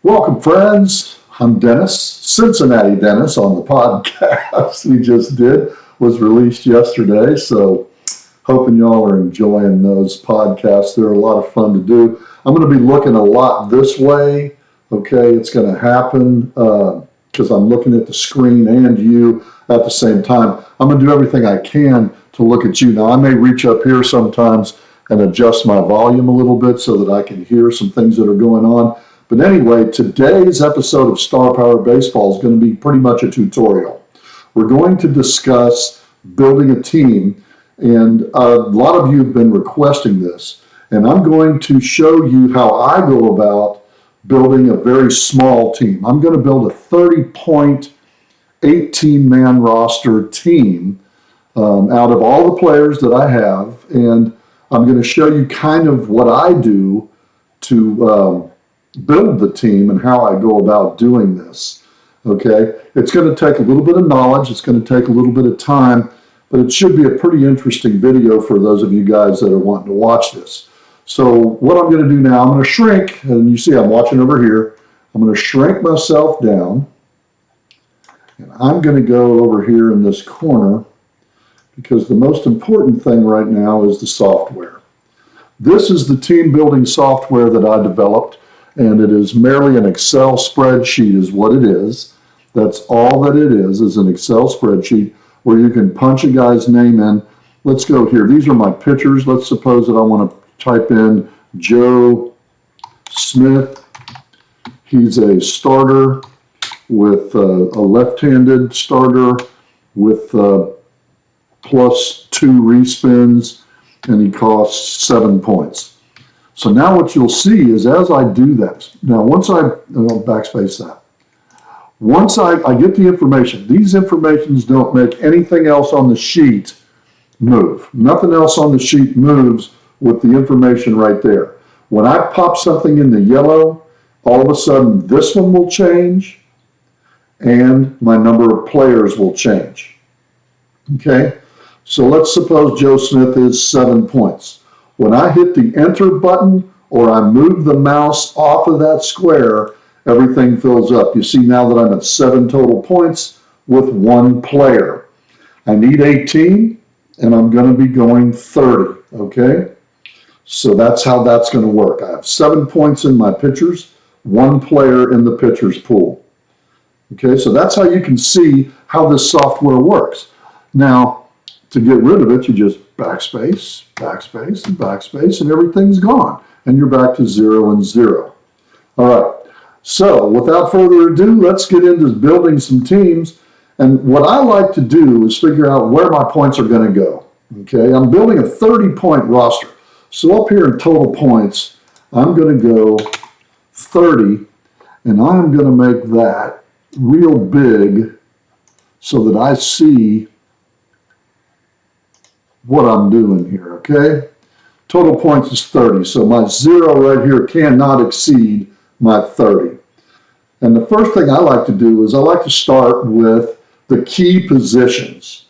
Welcome, friends. I'm Dennis, Cincinnati Dennis on the podcast we just did, was released yesterday. So hoping y'all are enjoying those podcasts. They're a lot of fun to do. I'm going to be looking a lot this way. Okay, it's going to happen because I'm looking at the screen and you at the same time. I'm going to do everything I can to look at you. Now, I may reach up here sometimes and adjust my volume a little bit so that I can hear some things that are going on. But anyway, today's episode of Star Power Baseball is going to be pretty much a tutorial. We're going to discuss building a team, and a lot of you have been requesting this. And I'm going to show you how I go about building a very small team. I'm going to build a 30-point, 18-man roster team out of all the players that I have. And I'm going to show you kind of what I do to build the team and how I go about doing this. Okay, it's going to take a little bit of knowledge, it's going to take a little bit of time, but it should be a pretty interesting video for those of you guys that are wanting to watch this. So what I'm going to do now, I'm going to shrink, and you see I'm watching over here. I'm going to shrink myself down, and I'm going to go over here in this corner because the most important thing right now is the software. This is the team building software that I developed. And it is merely an Excel spreadsheet is what it is. That's all that it is an Excel spreadsheet where you can punch a guy's name in. Let's go here. These are my pitchers. Let's suppose that I want to type in Joe Smith. He's a starter with a left-handed starter with +2 respins, and he costs 7 points. So now what you'll see is as I do that, now once I'll backspace that. Once I get the information, these informations don't make anything else on the sheet move. Nothing else on the sheet moves with the information right there. When I pop something in the yellow, all of a sudden this one will change and my number of players will change. Okay, so let's suppose Joe Smith is 7 points. When I hit the enter button or I move the mouse off of that square, everything fills up. You see now that I'm at 7 total points with 1 player. I need 18 and I'm going to be going 30, okay? So that's how that's going to work. I have 7 points in my pitchers, 1 player in the pitcher's pool. Okay, so that's how you can see how this software works. Now, to get rid of it, you just backspace, backspace, and backspace, and everything's gone. And you're back to 0 and 0. All right, so without further ado, let's get into building some teams. And what I like to do is figure out where my points are going to go. Okay, I'm building a 30-point roster. So up here in total points, I'm going to go 30, and I'm going to make that real big so that I see what I'm doing here, okay? Total points is 30, so my 0 right here cannot exceed my 30. And the first thing I like to do is I like to start with the key positions.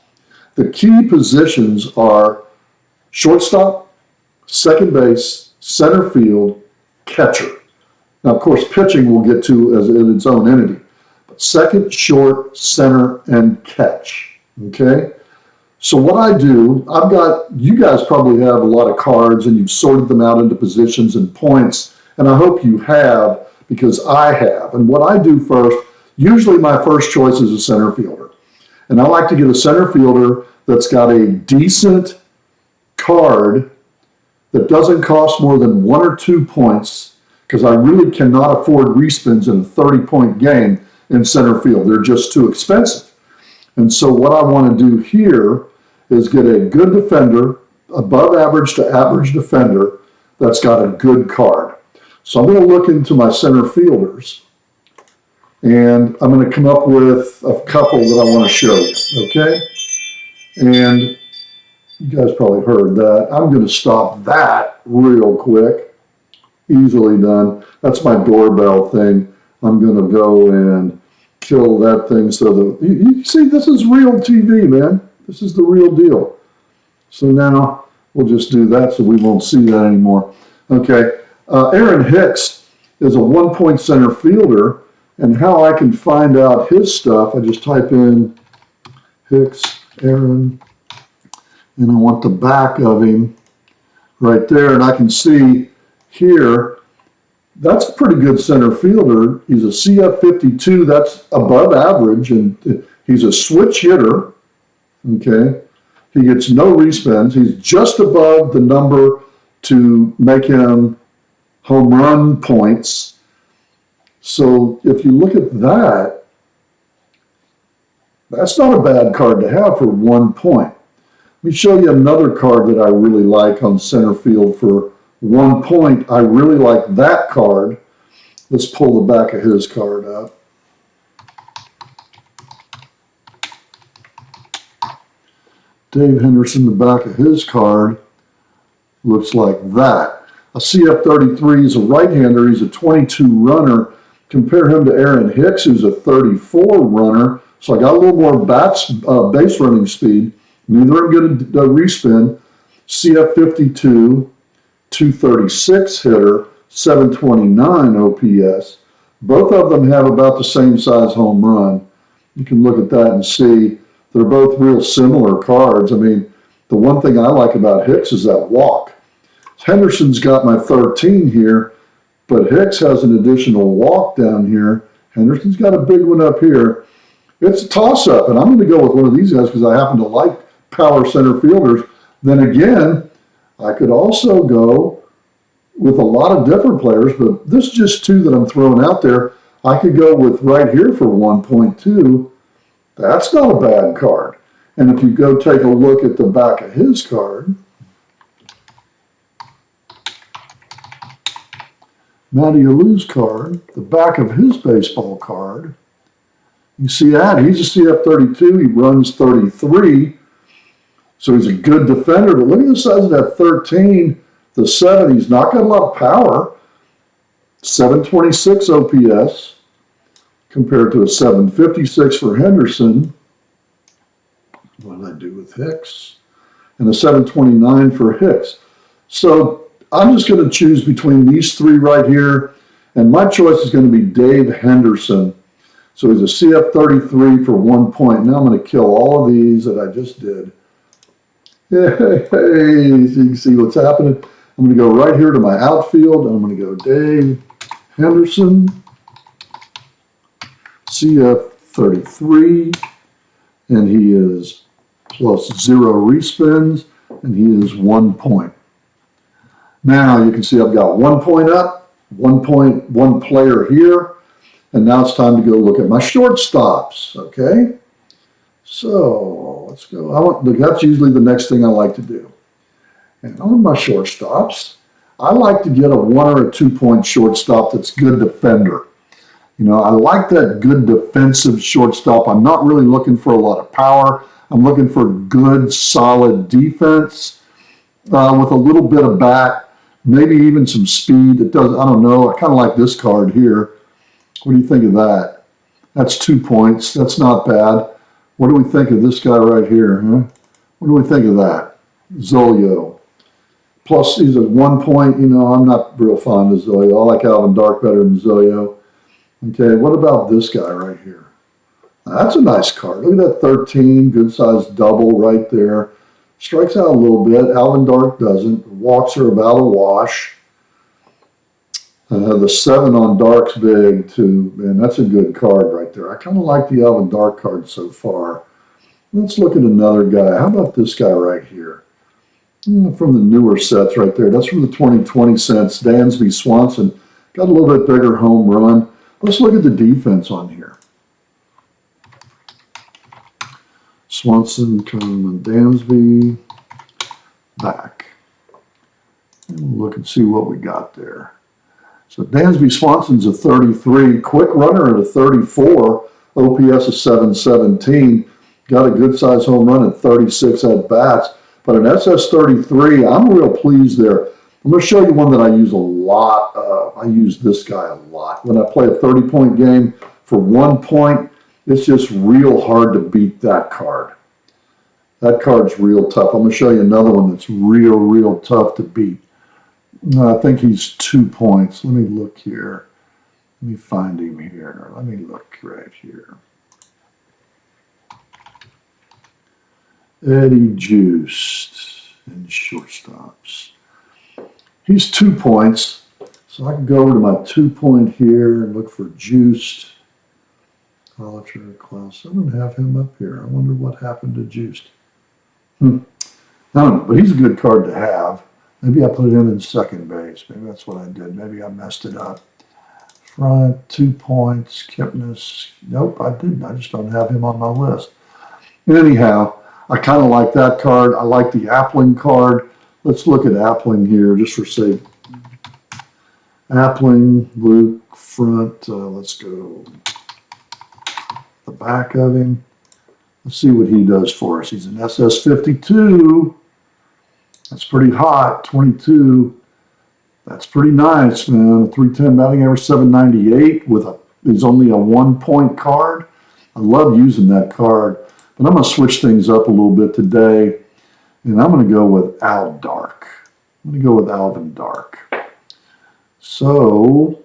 The key positions are shortstop, second base, center field, catcher. Now, of course, pitching we'll get to as in its own entity. But second, short, center, and catch, okay? So what I do, you guys probably have a lot of cards and you've sorted them out into positions and points, and I hope you have because I have. And what I do first, usually my first choice is a center fielder. And I like to get a center fielder that's got a decent card that doesn't cost more than 1 or 2 points because I really cannot afford respins in a 30-point game in center field. They're just too expensive. And so what I want to do here is get a good defender, above average to average defender, that's got a good card. So I'm going to look into my center fielders, and I'm going to come up with a couple that I want to show you, okay? And you guys probably heard that. I'm going to stop that real quick. Easily done. That's my doorbell thing. I'm going to go and kill that thing so that, you see, this is real TV, man. This is the real deal. So now we'll just do that so we won't see that anymore. Okay, Aaron Hicks is a 1-point center fielder. And how I can find out his stuff, I just type in Hicks, Aaron, and I want the back of him right there. And I can see here, that's a pretty good center fielder. He's a CF 52, that's above average, and he's a switch hitter, okay? He gets no respins. He's just above the number to make him home run points. So if you look at that, that's not a bad card to have for 1 point. Let me show you another card that I really like on center field for 1 point. I really like that card. Let's pull the back of his card up. Dave Henderson, the back of his card looks like that. A CF33 is a right-hander. He's a 22 runner. Compare him to Aaron Hicks, who's a 34 runner. So I got a little more base running speed. Neither of them get a respin. CF52, 236 hitter, 729 OPS. Both of them have about the same size home run. You can look at that and see they're both real similar cards. I mean, the one thing I like about Hicks is that walk. Henderson's got my 13 here, but Hicks has an additional walk down here. Henderson's got a big one up here. It's a toss-up, and I'm going to go with one of these guys because I happen to like power center fielders. Then again, I could also go with a lot of different players, but this is just two that I'm throwing out there. I could go with right here for 1.2. That's not a bad card. And if you go take a look at the back of his card, Matty Alou's card, the back of his baseball card, you see that he's a CF32, he runs 33, so he's a good defender. But look at the size of that 13, the 7, he's not got a lot of power, 726 OPS compared to a 756 for Henderson. What did I do with Hicks? And a 729 for Hicks. So I'm just going to choose between these three right here, and my choice is going to be Dave Henderson. So he's a CF33 for 1 point. Now I'm going to kill all of these that I just did. Hey, so you can see what's happening. I'm going to go right here to my outfield, and I'm going to go Dave Henderson, CF33, and he is plus 0 respins, and he is 1 point. Now you can see I've got 1 point up, 1 point, one player here, and now it's time to go look at my shortstops, okay? So let's go. That's usually the next thing I like to do. And on my shortstops, I like to get a 1 or a 2 point shortstop that's good defender. You know, I like that good defensive shortstop. I'm not really looking for a lot of power. I'm looking for good, solid defense with a little bit of bat, maybe even some speed. I don't know. I kind of like this card here. What do you think of that? That's 2 points. That's not bad. What do we think of this guy right here? Huh? What do we think of that? Zolio. Plus, he's a 1 point. You know, I'm not real fond of Zolio. I like Alvin Dark better than Zolio. Okay, what about this guy right here? That's a nice card. Look at that 13, good size double right there. Strikes out a little bit. Alvin Dark doesn't. Walks are about a wash. The 7 on Dark's big too, and that's a good card right there. I kind of like the Alvin Dark card so far. Let's look at another guy. How about this guy right here? From the newer sets right there. That's from the 2020 sets. Dansby Swanson. Got a little bit bigger home run. Let's look at the defense on here. Swanson, Coleman, Dansby, back. And we'll look and see what we got there. So Dansby Swanson's a 33, quick runner at a 34, OPS of 717, got a good size home run at 36 at bats, but an SS33, I'm real pleased there. I'm going to show you one that I use a lot of. I use this guy a lot. When I play a 30-point game for 1 point, it's just real hard to beat that card. That card's real tough. I'm going to show you another one that's real tough to beat. I think he's 2 points. Let me look here. Let me find him here. Let me look right here. Eddie Juiced in shortstops. He's 2 points. So I can go over to my 2 point here and look for Juiced. Oliver Klaus. I'm going to have him up here. I wonder what happened to Juiced. I don't know, but he's a good card to have. Maybe I put him in second base. Maybe that's what I did. Maybe I messed it up. Front, 2 points. Kipnis. Nope, I didn't. I just don't have him on my list. Anyhow, I kind of like that card. I like the Appling card. Let's look at Appling here just for sake. Appling, Luke, front. Let's go the back of him. Let's see what he does for us. He's an SS52. That's pretty hot. 22. That's pretty nice, man. 310 batting average, 798 he's only a 1 point card. I love using that card. But I'm going to switch things up a little bit today. And I'm going to go with Al Dark. I'm going to go with Alvin Dark. So,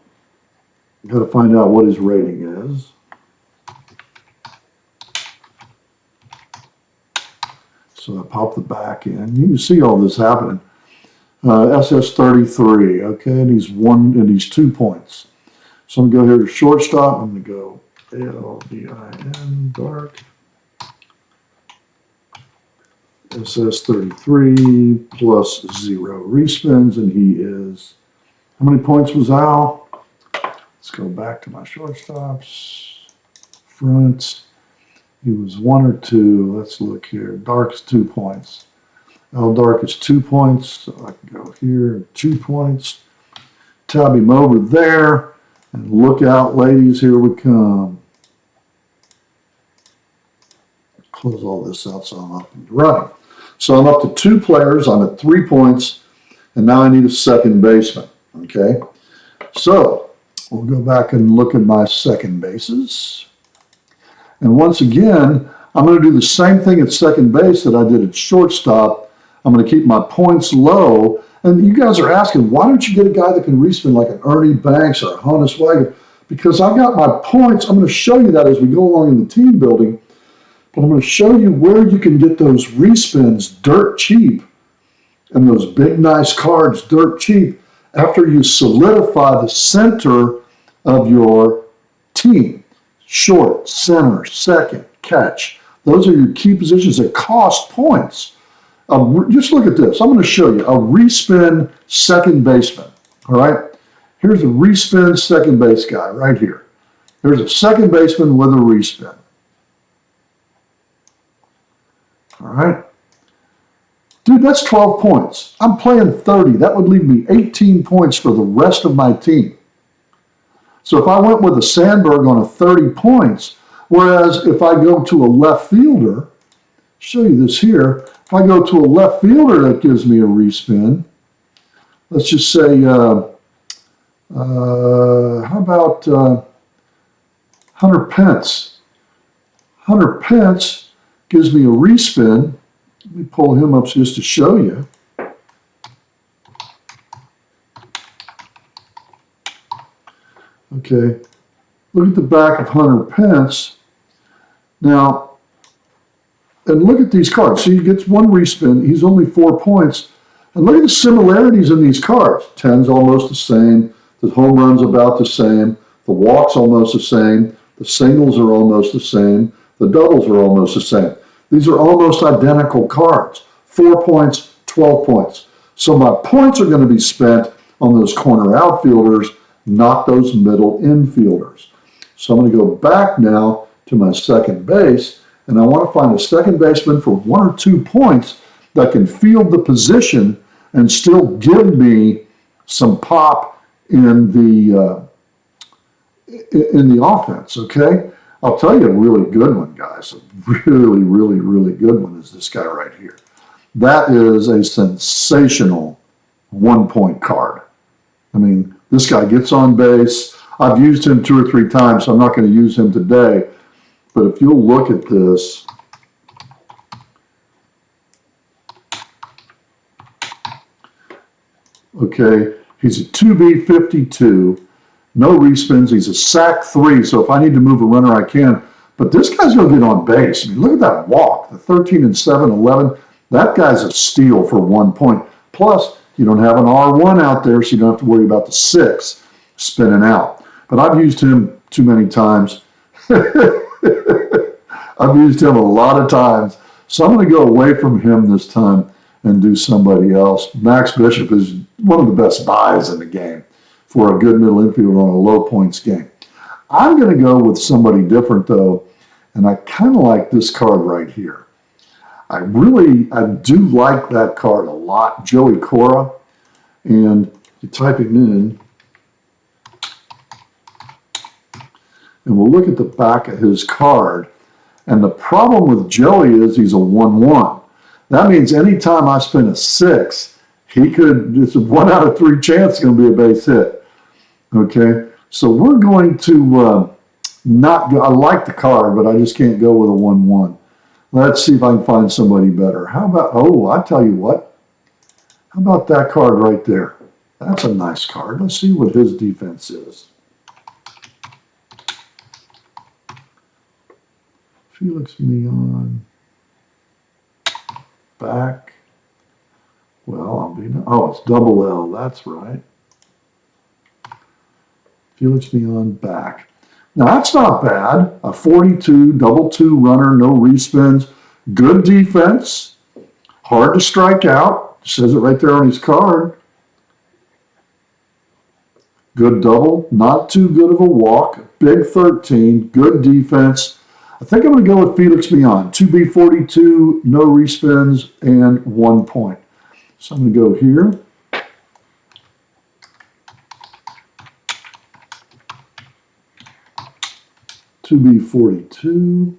I've got to find out what his rating is. So I pop the back in. You can see all this happening. SS33, okay, and he's 2 points. So I'm going to go here to shortstop. I'm going to go LVIN Dark. SS33 plus 0 respins, and he is, how many points was Al? Let's go back to my shortstops. Front, he was 1 or 2. Let's look here. Dark's 2 points. Al Dark is 2 points, so I can go here, 2 points. Tab him over there, and look out, ladies, here we come. Close all this out so I'm up and running. So I'm up to 2 players. I'm at 3 points, and now I need a second baseman. Okay, so we'll go back and look at my second bases. And once again, I'm going to do the same thing at second base that I did at shortstop. I'm going to keep my points low. And you guys are asking, why don't you get a guy that can respin like an Ernie Banks or a Honus Wagner? Because I got my points. I'm going to show you that as we go along in the team building. But I'm going to show you where you can get those respins dirt cheap and those big, nice cards dirt cheap after you solidify the center of your team. Short, center, second, catch. Those are your key positions that cost points. Just look at this. I'm going to show you a respin second baseman. All right? Here's a respin second base guy right here. There's a second baseman with a respin. All right. Dude, that's 12 points. I'm playing 30. That would leave me 18 points for the rest of my team. So if I went with a Sandberg on a 30 points, whereas if I go to a left fielder, show you this here, if I go to a left fielder that gives me a respin, let's just say, how about Hunter Pence? Hunter Pence gives me a respin. Let me pull him up just to show you. Okay, look at the back of Hunter Pence. Now, and look at these cards. See, he gets 1 respin. He's only 4 points. And look at the similarities in these cards. 10's almost the same. The home run's about the same. The walk's almost the same. The singles are almost the same. The doubles are almost the same. These are almost identical cards. 4 points, 12 points. So my points are going to be spent on those corner outfielders, not those middle infielders. So I'm going to go back now to my second base, and I want to find a second baseman for 1 or 2 points that can field the position and still give me some pop in the offense, okay? I'll tell you a really good one, guys. A really, really, really good one is this guy right here. That is a sensational 1 point card. I mean, this guy gets on base. I've used him 2 or 3 times, so I'm not going to use him today. But if you'll look at this, okay, he's a 2B52. no respins. He's a sack 3, so if I need to move a runner, I can. But this guy's going to get on base. I mean, look at that walk, the 13 and 7, 11. That guy's a steal for 1 point. Plus, you don't have an R1 out there, so you don't have to worry about the 6 spinning out. But I've used him too many times. I've used him a lot of times. So I'm going to go away from him this time and do somebody else. Max Bishop is one of the best buys in the game for a good middle infielder on a low points game. I'm going to go with somebody different, though, and I kind of like this card right here. I do like that card a lot, Joey Cora. And you type it in, and we'll look at the back of his card. And the problem with Joey is he's a 1-1. That means anytime I spin a 6, it's a 1 out of 3 chance it's going to be a base hit. Okay, so we're going to not go. I like the card, but I just can't go with a 1-1. Let's see if I can find somebody better. How about, I tell you what. How about that card right there? That's a nice card. Let's see what his defense is. Felix Mion. Back. Well, it's double L. That's right. Felix Mion back. Now, that's not bad. A 42, double 2 runner, no respins. Good defense. Hard to strike out. Says it right there on his card. Good double. Not too good of a walk. Big 13. Good defense. I think I'm going to go with Felix Mion. 2B42, no respins, and 1 point. So I'm going to go here. To be 42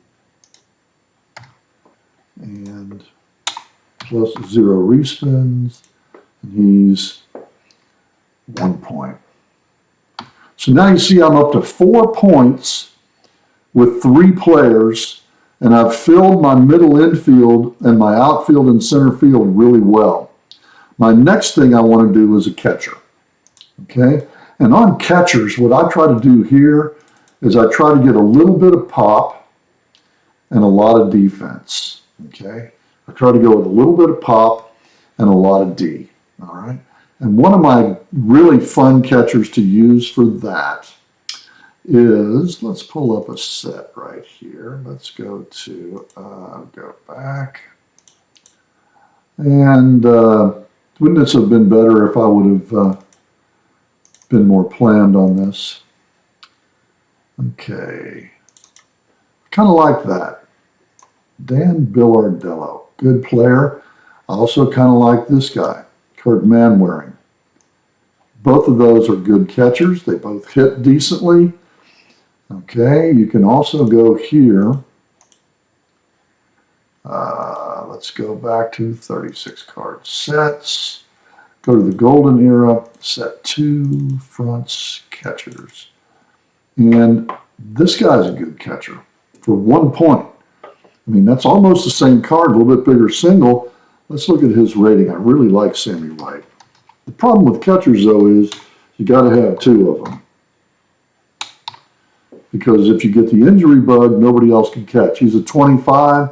and plus 0 respins, and he's 1 point. So now you see I'm up to 4 points with 3 players, and I've filled my middle infield and my outfield and center field really well. My next thing I want to do is a catcher. Okay, and on catchers, what I try to do here is I try to get a little bit of pop and a lot of defense, okay? I try to go with a little bit of pop and a lot of D, all right? And one of my really fun catchers to use for that is, let's pull up a set right here. Let's go to, go back. And wouldn't this have been better if I would have been more planned on this? Okay, kind of like that. Dan Billardello, good player. I also kind of like this guy, Kurt Manwaring. Both of those are good catchers. They both hit decently. Okay, you can also go here. Let's go back to 36 card sets. Go to the golden era, set 2 fronts catchers. And this guy's a good catcher for 1 point. I mean, that's almost the same card, a little bit bigger single. Let's look at his rating. I really like Sammy White. The problem with catchers, though, is you got to have 2 of them. Because if you get the injury bug, nobody else can catch. He's a 25.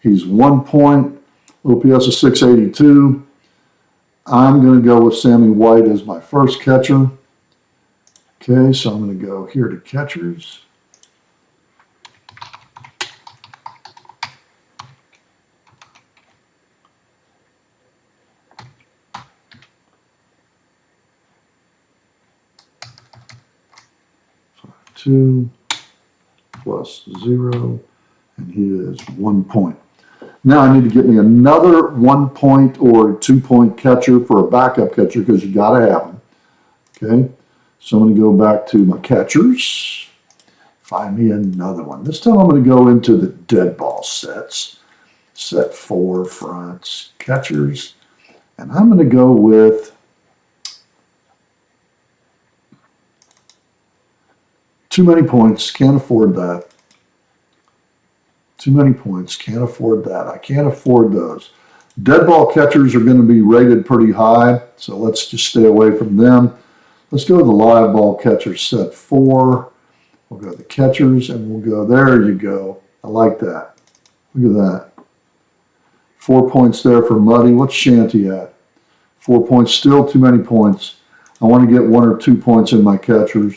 He's 1 point. OPS is 682. I'm going to go with Sammy White as my first catcher. Okay, so I'm going to go here to catchers. Two plus 0, and he is 1 point. Now I need to get me another 1 point or 2 point catcher for a backup catcher because you got to have them. Okay. So I'm going to go back to my catchers, find me another one. This time I'm going to go into the dead ball sets, set 4 fronts, catchers, and I'm going to go with too many points, can't afford that. Too many points, can't afford that. I can't afford those. Dead ball catchers are going to be rated pretty high, so let's just stay away from them. Let's go to the live ball catcher set 4. We'll go to the catchers and we'll go, there you go. I like that. Look at that. 4 points there for Muddy. What's Shanty at? 4 points, still too many points. I want to get 1 or 2 points in my catchers.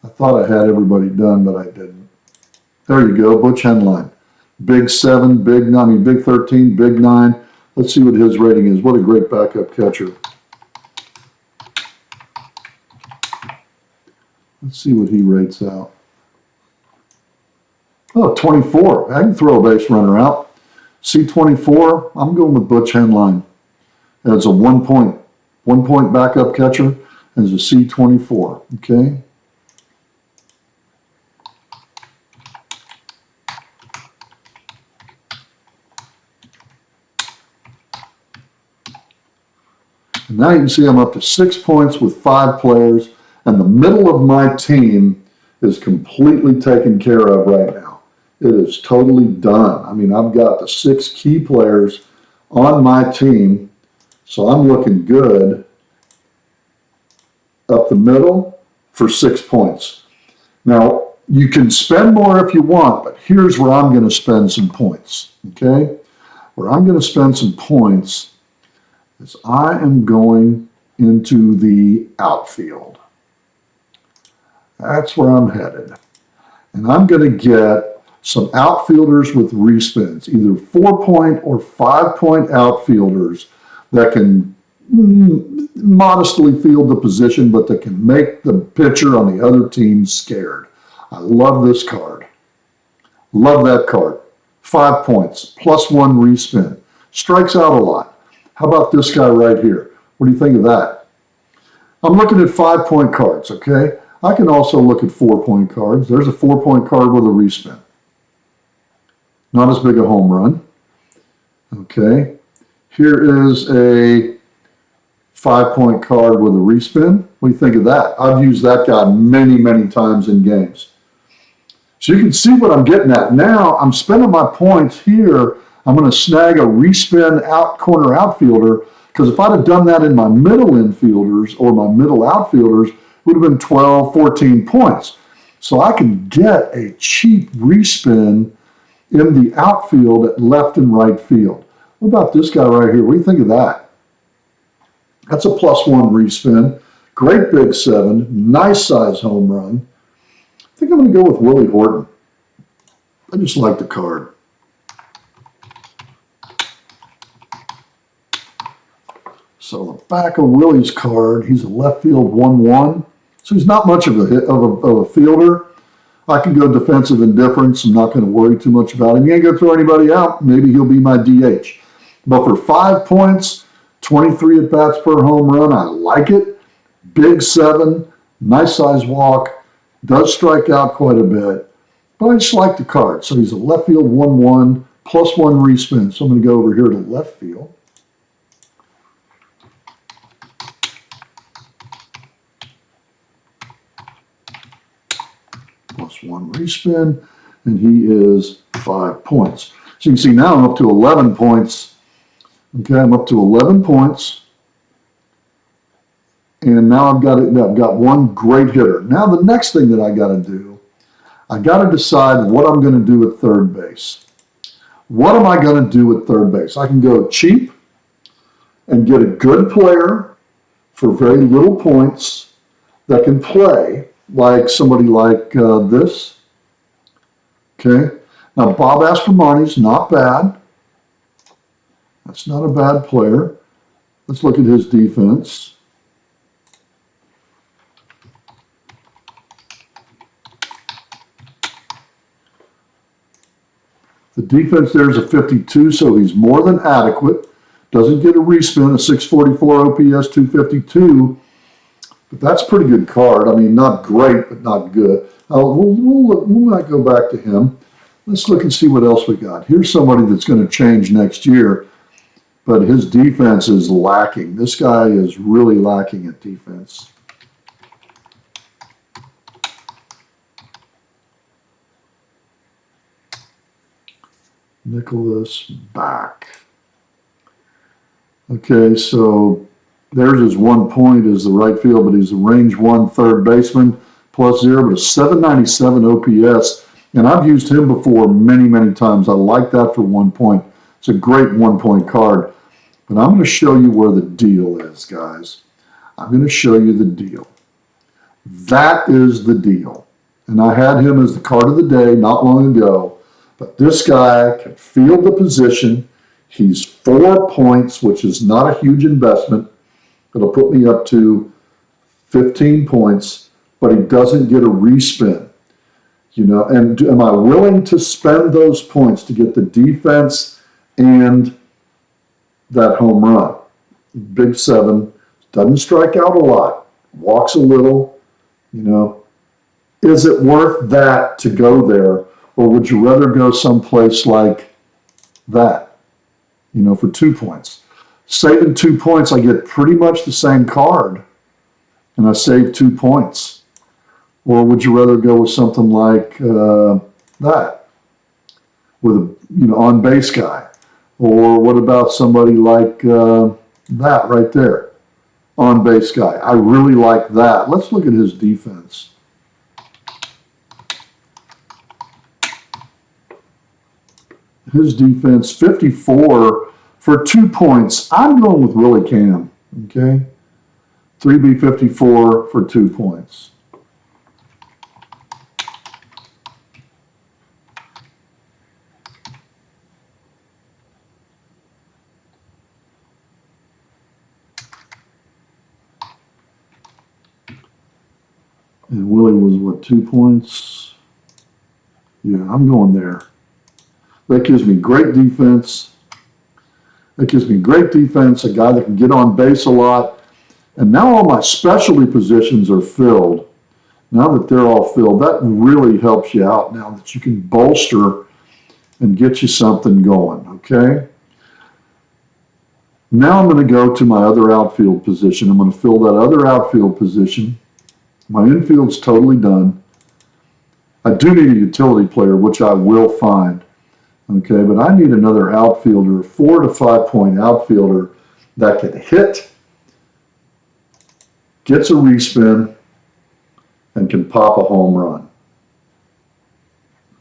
I thought I had everybody done, but I didn't. There you go, Butch Henline. Big 7, big 9, big 13, big 9. Let's see what his rating is. What a great backup catcher. Let's see what he rates out. Oh, 24. I can throw a base runner out. C24, I'm going with Butch Henline. As a 1 point backup catcher, as a C24. Okay. And now you can see I'm up to 6 points with 5 players, and the middle of my team is completely taken care of right now. It is totally done. I mean, I've got the 6 key players on my team, so I'm looking good up the middle for 6 points. Now, you can spend more if you want, but here's where I'm going to spend some points, okay? Where I'm going to spend some points is I am going into the outfield. That's where I'm headed. And I'm going to get some outfielders with respins, either 4 point or 5 point outfielders that can modestly field the position, but that can make the pitcher on the other team scared. I love this card. Love that card. 5 points, +1 respin. Strikes out a lot. How about this guy right here? What do you think of that? I'm looking at 5 point cards, okay? I can also look at 4 point cards. There's a 4 point card with a respin. Not as big a home run. Okay. Here is a 5 point card with a respin. What do you think of that? I've used that guy many, many times in games. So you can see what I'm getting at. Now I'm spending my points here. I'm going to snag a respin out corner outfielder, because if I'd have done that in my middle infielders or my middle outfielders, it would have been 12, 14 points. So I can get a cheap respin in the outfield at left and right field. What about this guy right here? What do you think of that? That's a +1 respin. Great big 7. Nice size home run. I think I'm going to go with Willie Horton. I just like the card. So the back of Willie's card, he's a left field 1-1. So he's not much of a fielder. I can go defensive indifference. I'm not going to worry too much about him. He ain't going to throw anybody out. Maybe he'll be my DH. But for 5 points, 23 at-bats per home run, I like it. Big 7, nice size walk, does strike out quite a bit. But I just like the card. So he's a left field 1-1, +1 respin. So I'm going to go over here to left field. +1 respin, and he is 5 points. So you can see now I'm up to 11 points. Okay, I'm up to 11 points. And now I've got one great hitter. Now the next thing that I got to do, I got to decide what I'm going to do at third base. What am I going to do at third base? I can go cheap and get a good player for very little points that can play, like somebody like this. Okay. Now, Bob Aspromonte's not bad. That's not a bad player. Let's look at his defense. The defense there is a 52, so he's more than adequate. Doesn't get a respin, a 644 OPS, 252. But that's a pretty good card. I mean, not great, but not good. We might go back to him. Let's look and see what else we got. Here's somebody that's going to change next year, but his defense is lacking. This guy is really lacking at defense. Nicholas back. Okay, so There's his 1 point is the right field, but he's a range 1 third baseman, +0, but a 797 OPS. And I've used him before many, many times. I like that for 1 point. It's a great 1 point card. But I'm going to show you where the deal is, guys. I'm going to show you the deal. That is the deal. And I had him as the card of the day not long ago. But this guy can field the position. He's 4 points, which is not a huge investment. It'll put me up to 15 points, but he doesn't get a respin. You know, and am I willing to spend those points to get the defense and that home run? Big 7, doesn't strike out a lot, walks a little, you know. Is it worth that to go there, or would you rather go someplace like that, you know, for 2 points? Saving 2 points, I get pretty much the same card, and I save 2 points. Or would you rather go with something like that, with a on base guy? Or what about somebody like that right there, on base guy? I really like that. Let's look at his defense. His defense, 54 for 2 points. I'm going with Willie Cam, okay? 3B54 for 2 points. And Willie was, what, 2 points? Yeah, I'm going there. That gives me great defense. That gives me great defense, a guy that can get on base a lot. And now all my specialty positions are filled. Now that they're all filled, that really helps you out now that you can bolster and get you something going, okay? Now I'm going to go to my other outfield position. I'm going to fill that other outfield position. My infield's totally done. I do need a utility player, which I will find. Okay, but I need another outfielder, 4 to 5 point outfielder that can hit, gets a respin, and can pop a home run.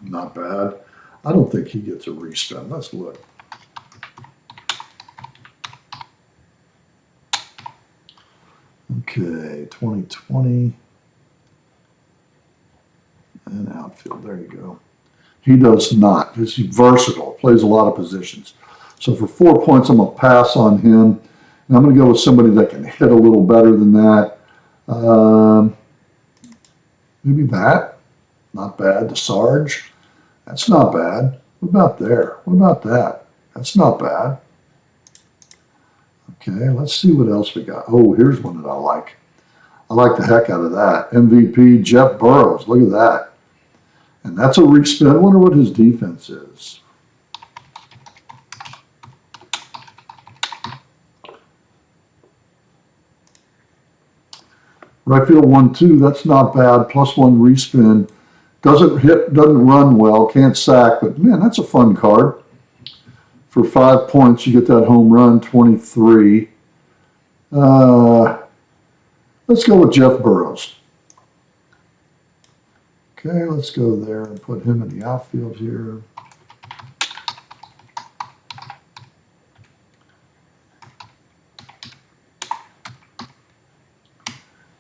Not bad. I don't think he gets a respin. Let's look. Okay, 2020. And outfield, there you go. He does not. He's versatile, plays a lot of positions. So for 4 points, I'm going to pass on him. And I'm going to go with somebody that can hit a little better than that. Maybe that. Not bad. The Sarge. That's not bad. What about there? What about that? That's not bad. Okay, let's see what else we got. Oh, here's one that I like. I like the heck out of that. MVP Jeff Burroughs. Look at that. And that's a respin. I wonder what his defense is. Right field 1-2. That's not bad. +1 respin. Doesn't hit, doesn't run well, can't sack, but man, that's a fun card. For 5 points, you get that home run, 23. Let's go with Jeff Burroughs. Okay, let's go there and put him in the outfield here.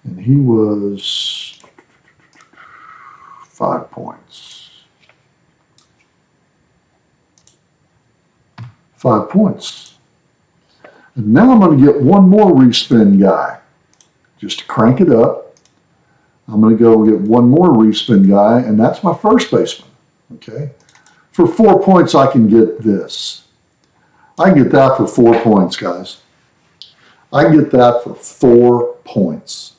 And he was 5 points. 5 points. And now I'm going to get one more respin guy. Just to crank it up. I'm going to go get one more respin guy, and that's my first baseman. Okay. For 4 points, I can get this. I can get that for 4 points, guys. I can get that for 4 points.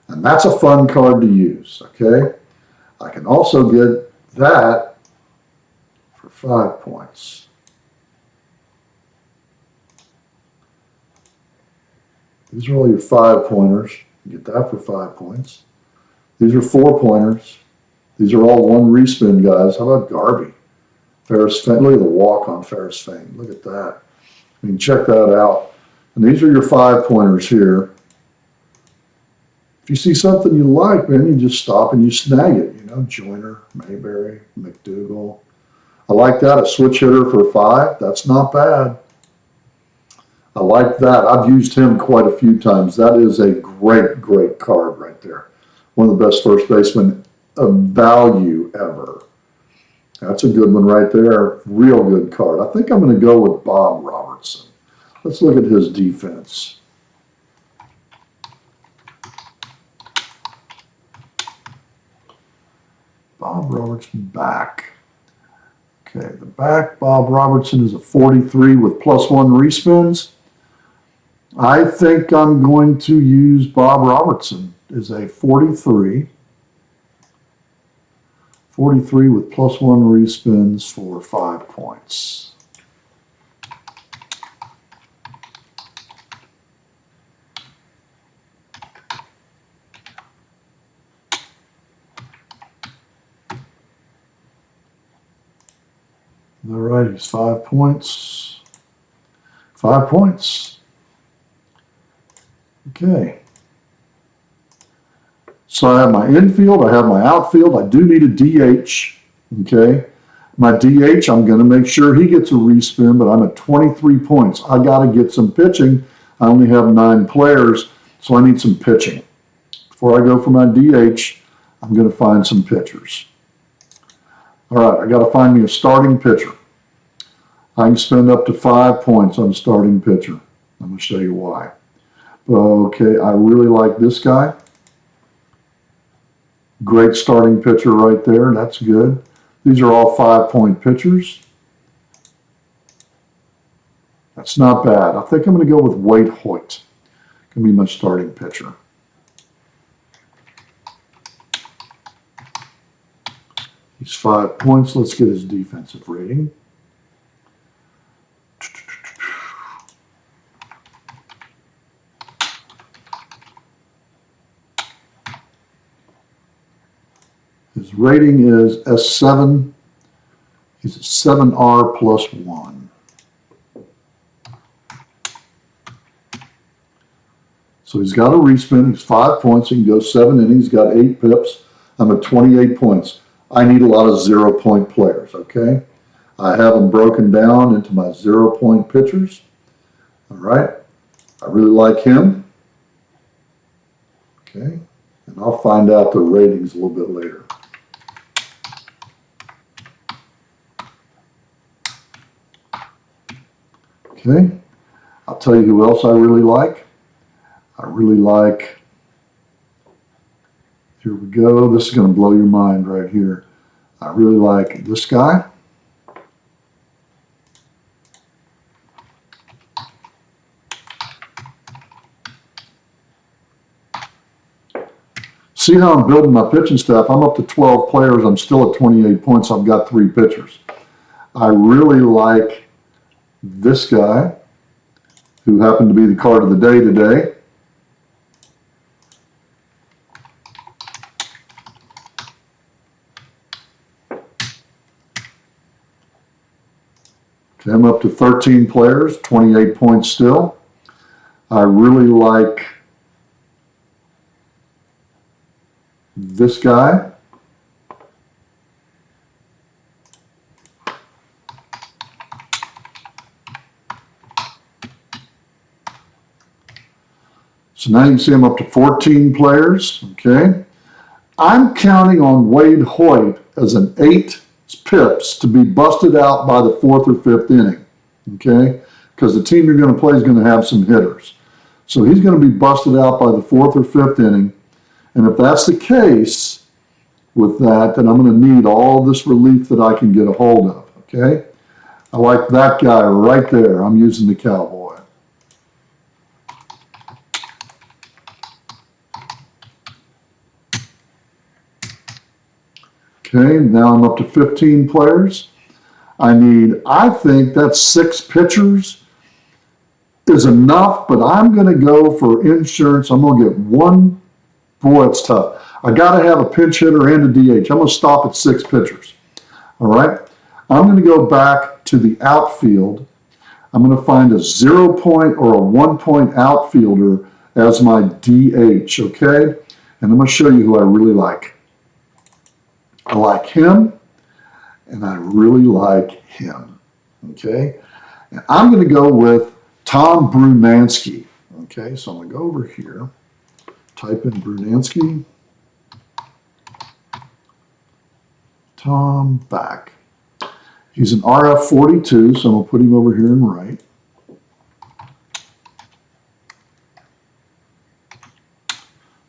And that's a fun card to use, okay? I can also get that for 5 points. These are all your 5-pointers. You get that for 5 points. These are 4-pointers. These are all one respin guys. How about Garvey? Ferris Fane. Look at the walk on Ferris Fane. Look at that. I mean, check that out. And these are your 5-pointers here. If you see something you like, man, you just stop and you snag it. You know, Joyner, Mayberry, McDougal. I like that, a switch hitter for 5. That's not bad. I like that. I've used him quite a few times. That is a great, great card right there. One of the best first basemen of value ever. That's a good one right there. Real good card. I think I'm going to go with Bob Robertson. Let's look at his defense. Bob Robertson back. Okay, the back, Bob Robertson is a 43 with +1 respins. I think I'm going to use Bob Robertson as a 43. 43 with +1 respins for 5 points. All right, he's 5 points. 5 points. Okay. So I have my infield, I have my outfield. I do need a DH. Okay. My DH, I'm going to make sure he gets a respin, but I'm at 23 points. I got to get some pitching. I only have 9 players, so I need some pitching. Before I go for my DH, I'm going to find some pitchers. All right, I got to find me a starting pitcher. I can spend up to 5 points on a starting pitcher. I'm going to show you why. Okay, I really like this guy. Great starting pitcher right there. That's good. These are all 5-point pitchers. That's not bad. I think I'm going to go with Wade Hoyt. Going to be my starting pitcher. He's 5 points. Let's get his defensive rating. His rating is S7. He's a 7R +1. So he's got a respin. He's 5 points. He can go 7 innings. Got 8 pips. I'm at 28 points. I need a lot of 0-point players, okay? I have them broken down into my 0-point pitchers. All right. I really like him. Okay. And I'll find out the ratings a little bit later. Okay. I'll tell you who else I really like. I really like, here we go. This is going to blow your mind right here. I really like this guy. See how I'm building my pitching staff? I'm up to 12 players. I'm still at 28 points. I've got 3 pitchers. I really like this guy, who happened to be the card of the day today. Okay, I'm up to 13 players, 28 points still. I really like this guy. So now you can see I'm up to 14 players, okay? I'm counting on Wade Hoyt as an 8 pips to be busted out by the 4th or 5th inning, okay? Because the team you're going to play is going to have some hitters. So he's going to be busted out by the 4th or 5th inning. And if that's the case with that, then I'm going to need all this relief that I can get a hold of, okay? I like that guy right there. I'm using the Cowboy. Okay, now I'm up to 15 players. I think that 6 pitchers is enough, but I'm going to go for insurance. I'm going to get one. Boy, it's tough. I got to have a pinch hitter and a DH. I'm going to stop at 6 pitchers. All right. I'm going to go back to the outfield. I'm going to find a 0 point or a 1 point outfielder as my DH, okay? And I'm going to show you who I really like. I like him, and I really like him, okay? And I'm going to go with Tom Brunski, okay? So I'm going to go over here, type in Brunski, Tom back. He's an RF42, so I'm going to put him over here in right.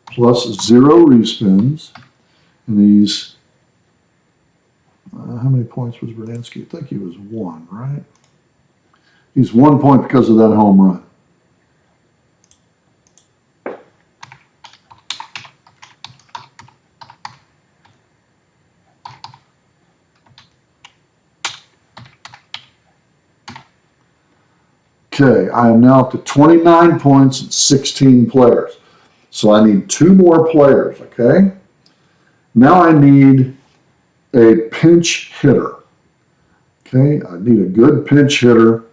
Plus 0 respins. And he's, how many points was Brunski? I think he was 1, right? He's 1 point because of that home run. Okay, I am now up to 29 points and 16 players. So I need 2 more players, okay? Now I need a pinch hitter. Okay, I need a good pinch hitter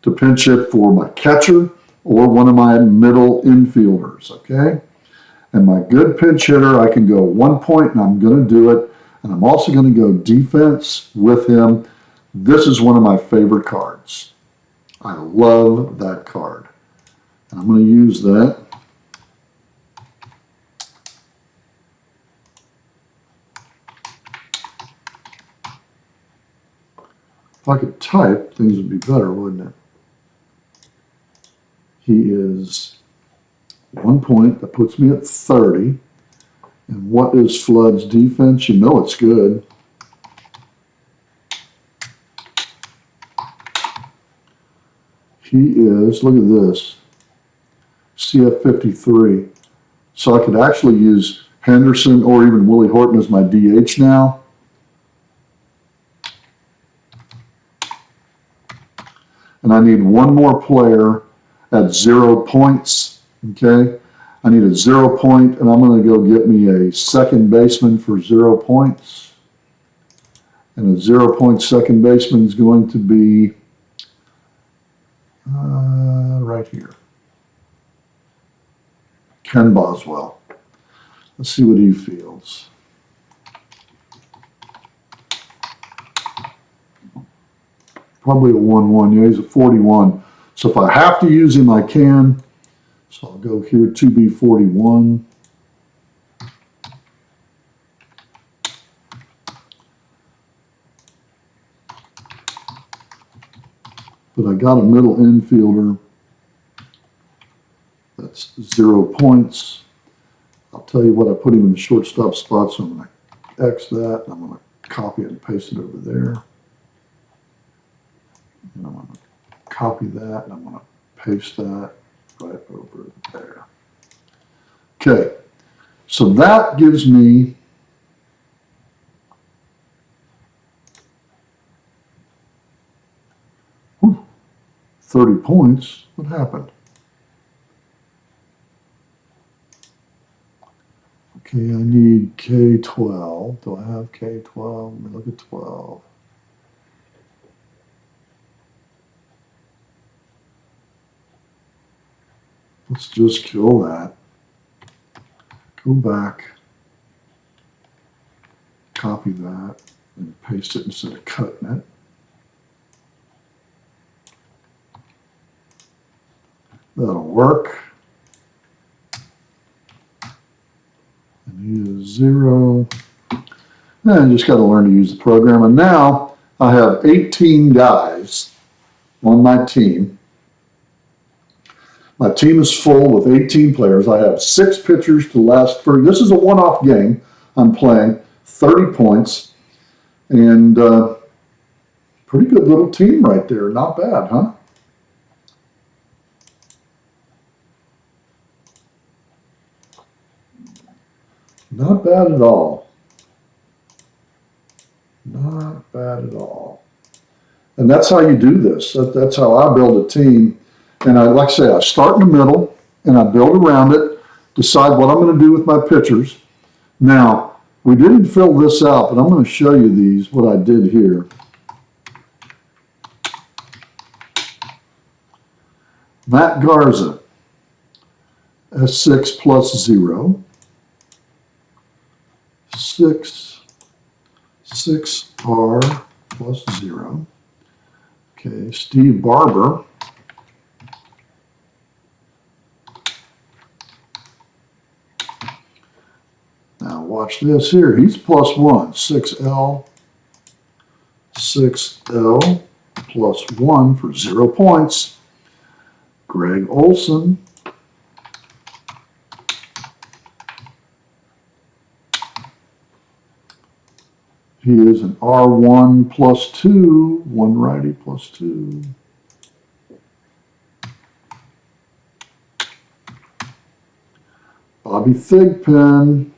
to pinch hit for my catcher or one of my middle infielders, okay? And my good pinch hitter, I can go 1 point and I'm going to do it. And I'm also going to go defense with him. This is one of my favorite cards. I love that card. And I'm going to use that. If I could type, things would be better, wouldn't it? He is 1 point. That puts me at 30. And what is Flood's defense? You know it's good. He is, look at this, CF 53. So I could actually use Henderson or even Willie Horton as my DH now. And I need 1 more player at 0 points, okay? I need a 0 point, and I'm going to go get me a second baseman for 0 points. And a 0 point second baseman is going to be right here. Ken Boswell. Let's see what he feels. Probably a 1-1. Yeah, he's a 41. So if I have to use him, I can. So I'll go here, 2B41. But I got a middle infielder. That's 0 points. I'll tell you what, I put him in the shortstop spot, so I'm going to X that. And I'm going to copy it and paste it over there. And I'm going to copy that, and I'm going to paste that right over there. Okay, so that gives me 30 points. What happened? Okay, I need K12. Do I have K12? Let me look at 12. Let's just kill that. Go back. Copy that and paste it instead of cutting it. That'll work. And he is 0. And I just got to learn to use the program. And now I have 18 guys on my team. My team is full with 18 players. I have 6 pitchers to last for. This is a one-off game. I'm playing 30 points. And pretty good little team right there. Not bad, huh? Not bad at all. Not bad at all. And that's how you do this. That's how I build a team. And like I say, I start in the middle and I build around it, decide what I'm going to do with my pitchers. Now, we didn't fill this out, but I'm going to show you what I did here. Matt Garza, S6 plus 0. 6R plus 0. Okay, Steve Barber. Now watch this here. He's plus 1. 6L plus 1 for 0 points. Greg Olson. He is an R1 plus 2, one righty plus 2. Bobby Thigpen.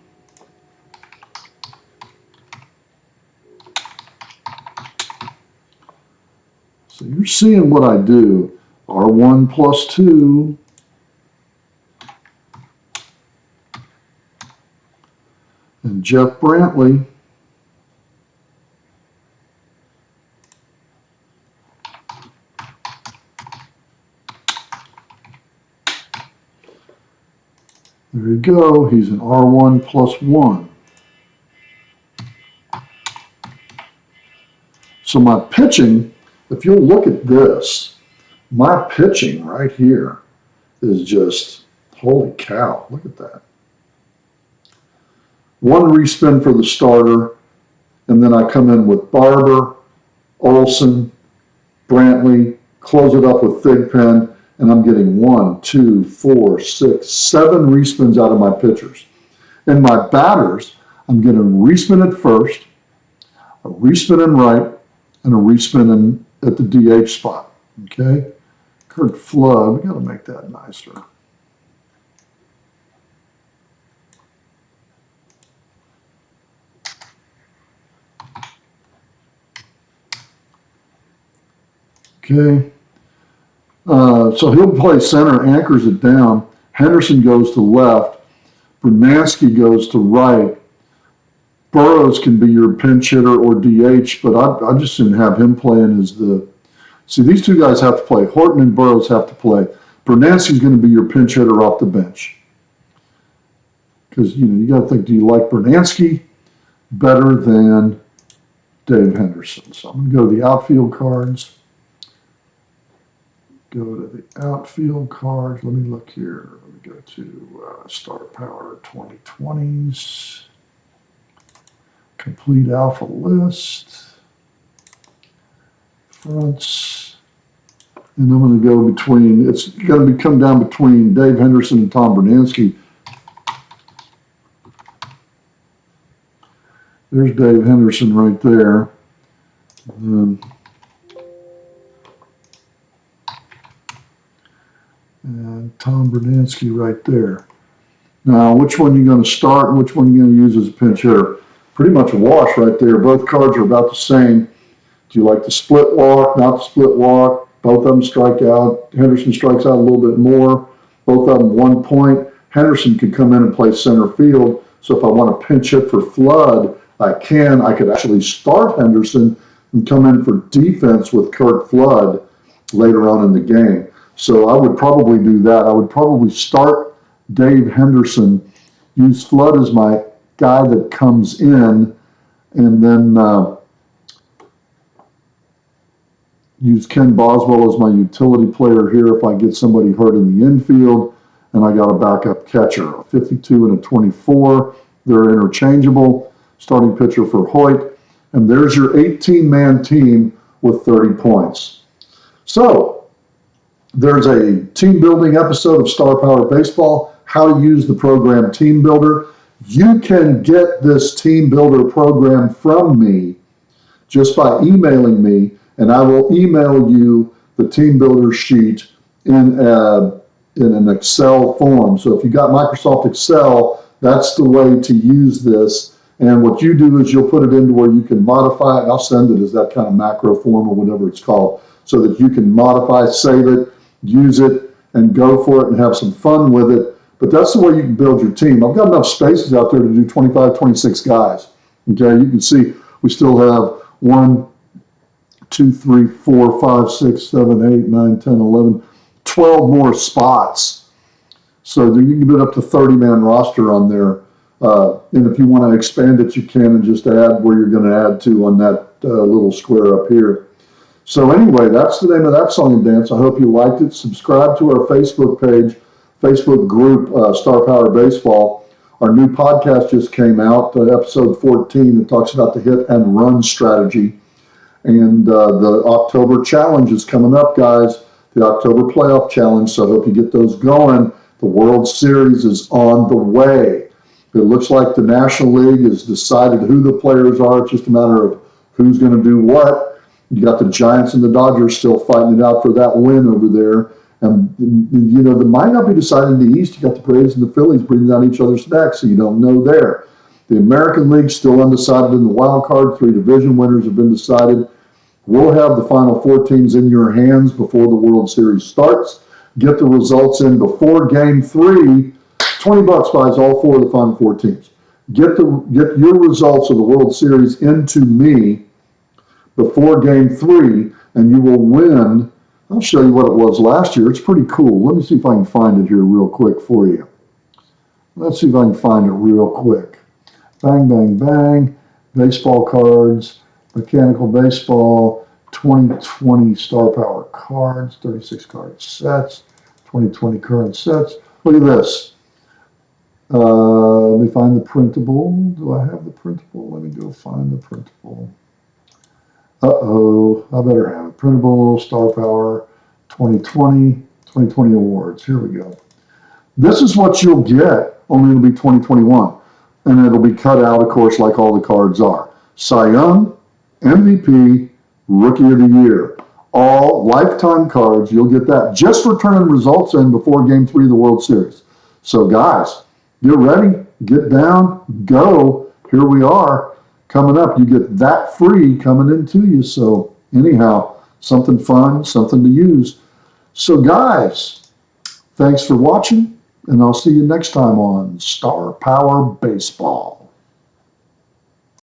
So you're seeing what I do. R1 plus 2. And Jeff Brantley. There you go. He's an R1 plus 1. So my pitching, if you'll look at this, my pitching right here is just, holy cow, look at that. 1 respin for the starter, and then I come in with Barber, Olson, Brantley, close it up with Thigpen, and I'm getting 1, 2, 4, 6, 7 respins out of my pitchers. In my batters, I'm getting a respin at first, a respin in right, and a respin at the DH spot. Okay? Kurt Flood, we got to make that nicer. Okay. So he'll play center, anchors it down. Henderson goes to left. Brunski goes to right. Burroughs can be your pinch hitter or DH, but I just didn't have him playing as the. See, these two guys have to play. Horton and Burroughs have to play. Brunski's going to be your pinch hitter off the bench. Because, you got to think, do you like Brunski better than Dave Henderson? So I'm going to go to the outfield cards. Go to the outfield cards. Let me look here. Let me go to Star Power 2020s. Complete alpha list. Fronts. And I'm going to go between, it's going to come down between Dave Henderson and Tom Brunski. There's Dave Henderson right there. And Tom Brunski right there. Now, which one are you going to start and which one are you going to use as a pinch hitter? Pretty much a wash right there. Both cards are about the same. Do you like the split walk, not the split walk? Both of them strike out. Henderson strikes out a little bit more. Both of them 1 point. Henderson could come in and play center field. So if I want to pinch hit for Flood, I can. I could actually start Henderson and come in for defense with Kurt Flood later on in the game. So I would probably do that. I would probably start Dave Henderson, use Flood as my guy that comes in, and then use Ken Boswell as my utility player here if I get somebody hurt in the infield, and I got a backup catcher, a 52 and a 24. They're interchangeable. Starting pitcher for Hoyt. And there's your 18-man team with 30 points. So, there's a team building episode of Star Power Baseball, how to use the program Team Builder. You can get this Team Builder program from me just by emailing me, and I will email you the Team Builder sheet in an Excel form. So if you got Microsoft Excel, that's the way to use this. And what you do is you'll put it into where you can modify it. I'll send it as that kind of macro form or whatever it's called, so that you can modify, save it, use it, and go for it and have some fun with it. But that's the way you can build your team. I've got enough spaces out there to do 25, 26 guys. Okay, you can see we still have 1, 2, 3, 4, 5, 6, 7, 8, 9, 10, 11, 12 more spots. So you can get up to 30-man roster on there. And if you want to expand it, you can, and just add where you're going to add to on that little square up here. So anyway, that's the name of that song and dance. I hope you liked it. Subscribe to our Facebook page, Facebook group, Star Power Baseball. Our new podcast just came out, episode 14. It talks about the hit and run strategy. And the October challenge is coming up, guys. The October playoff challenge. So I hope you get those going. The World Series is on the way. It looks like the National League has decided who the players are. It's just a matter of who's going to do what. You got the Giants and the Dodgers still fighting it out for that win over there. And, you know, they might not be decided in the East. You got the Braves and the Phillies bringing down each other's necks, so you don't know there. The American League still undecided in the wild card. 3 division winners have been decided. We'll have the final 4 teams in your hands before the World Series starts. Get the results in before Game 3. $20 buys all 4 of the final 4 teams. Get your results of the World Series into me before Game 3, and you will win. I'll show you what it was last year. It's pretty cool. Let me see if I can find it here real quick for you. Let's see if I can find it real quick. Bang, bang, bang. Baseball cards, mechanical baseball, 2020 Star Power cards, 36 card sets, 2020 current sets. Look at this. Let me find the printable. Do I have the printable? Let me go find the printable. Uh-oh, I better have it. Printable, Star Power, 2020 awards. Here we go. This is what you'll get, only it'll be 2021. And it'll be cut out, of course, like all the cards are. Cy Young, MVP, Rookie of the Year. All lifetime cards, you'll get that just for turning results in before Game 3 of the World Series. So, guys, get ready, get down, go. Here we are. Coming up, you get that free coming into you. So anyhow, something fun, something to use. So guys, thanks for watching, and I'll see you next time on Star Power Baseball.